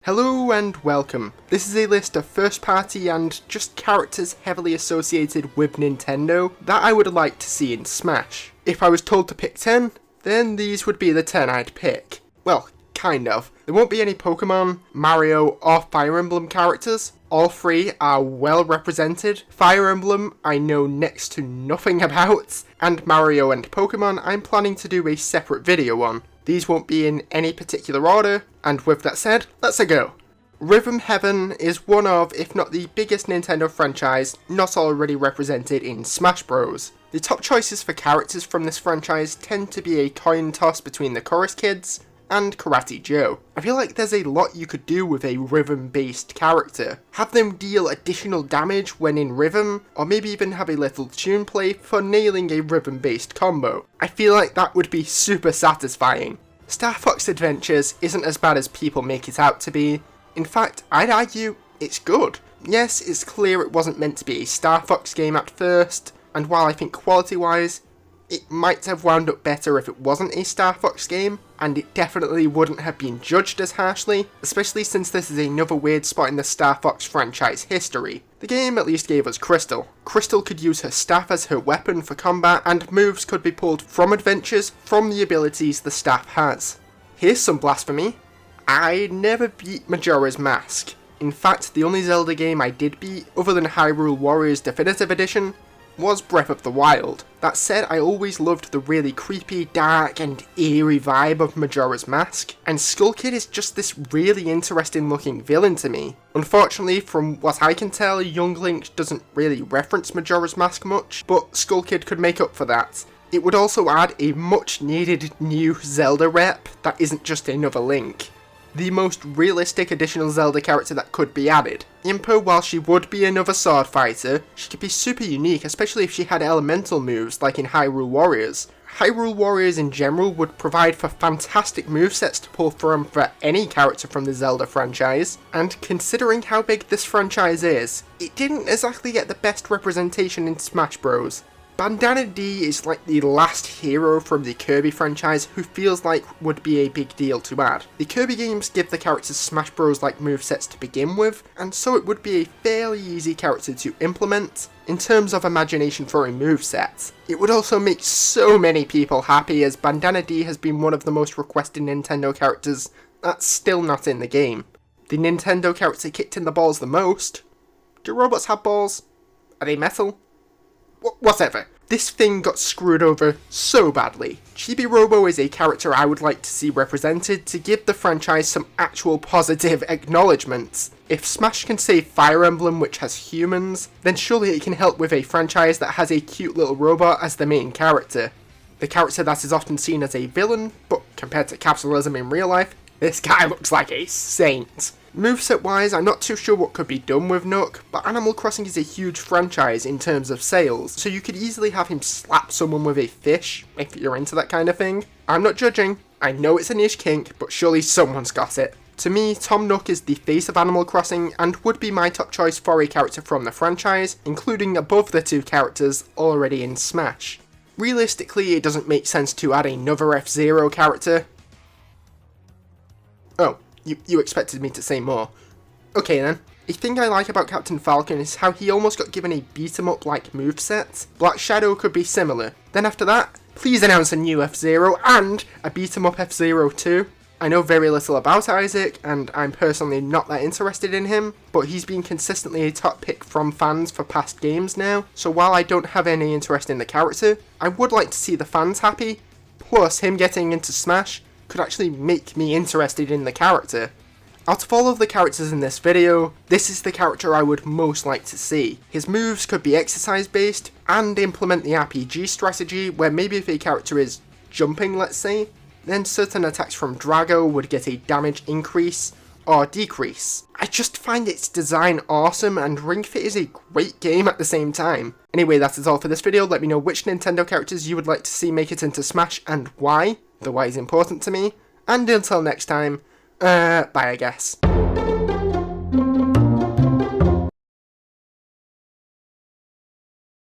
Hello and welcome. This is a list of first party and just characters heavily associated with Nintendo that I would like to see in Smash. If I was told to pick 10, then these would be the 10 I'd pick. Well, kind of. There won't be any Pokemon, Mario or Fire Emblem characters. All three are well represented. Fire Emblem I know next to nothing about, and Mario and Pokemon I'm planning to do a separate video on. These won't be in any particular order, and with that said, let's go. Rhythm Heaven is one of, if not the biggest Nintendo franchise not already represented in Smash Bros. The top choices for characters from this franchise tend to be a coin toss between the Chorus Kids and Karate Joe. I feel like there's a lot you could do with a rhythm-based character. Have them deal additional damage when in rhythm, or maybe even have a little tune play for nailing a rhythm-based combo. I feel like that would be super satisfying. Star Fox Adventures isn't as bad as people make it out to be. In fact, I'd argue it's good. Yes, it's clear it wasn't meant to be a Star Fox game at first, and while I think quality-wise, it might have wound up better if it wasn't a Star Fox game, and it definitely wouldn't have been judged as harshly, especially since this is another weird spot in the Star Fox franchise history. The game at least gave us Crystal. Crystal could use her staff as her weapon for combat, and moves could be pulled from adventures from the abilities the staff has. Here's some blasphemy. I never beat Majora's Mask. In fact, the only Zelda game I did beat, other than Hyrule Warriors Definitive Edition, was Breath of the Wild. That said, I always loved the really creepy, dark and eerie vibe of Majora's Mask, and Skull Kid is just this really interesting looking villain to me. Unfortunately, from what I can tell, Young Link doesn't really reference Majora's Mask much, but Skull Kid could make up for that. It would also add a much needed new Zelda rep that isn't just another Link. The most realistic additional Zelda character that could be added. Impa, while she would be another sword fighter, she could be super unique, especially if she had elemental moves like in Hyrule Warriors. Hyrule Warriors in general would provide for fantastic movesets to pull from for any character from the Zelda franchise, and considering how big this franchise is, it didn't exactly get the best representation in Smash Bros. Bandana D is like the last hero from the Kirby franchise who feels like would be a big deal to add. The Kirby games give the characters Smash Bros like movesets to begin with, and so it would be a fairly easy character to implement in terms of imagination for a moveset. It would also make so many people happy, as Bandana D has been one of the most requested Nintendo characters that's still not in the game. The Nintendo character kicked in the balls the most. Do robots have balls? Are they metal? Whatever. This thing got screwed over so badly. Chibi Robo is a character I would like to see represented to give the franchise some actual positive acknowledgements. If Smash can save Fire Emblem, which has humans, then surely it can help with a franchise that has a cute little robot as the main character. The character that is often seen as a villain, but compared to capitalism in real life, this guy looks like a saint. Moveset wise, I'm not too sure what could be done with Nook, but Animal Crossing is a huge franchise in terms of sales, so you could easily have him slap someone with a fish, if you're into that kind of thing. I'm not judging, I know it's a niche kink, but surely someone's got it. To me, Tom Nook is the face of Animal Crossing, and would be my top choice for a character from the franchise, including above the two characters already in Smash. Realistically, it doesn't make sense to add another F-Zero character. Oh. You expected me to say more. Okay then. A thing I like about Captain Falcon is how he almost got given a beat-em-up like moveset. Black Shadow could be similar. Then after that, please announce a new F-Zero and a beat-em-up F-Zero too. I know very little about Isaac, and I'm personally not that interested in him, but he's been consistently a top pick from fans for past games now, so while I don't have any interest in the character, I would like to see the fans happy, plus him getting into Smash could actually make me interested in the character. Out of all of the characters in this video, this is the character I would most like to see. His moves could be exercise based and implement the RPG strategy where maybe if a character is jumping, let's say, then certain attacks from Drago would get a damage increase or decrease. I just find its design awesome, and Ring Fit is a great game at the same time. Anyway, that is all for this video. Let me know which Nintendo characters you would like to see make it into Smash and why. The why is important to me. And until next time, bye I guess.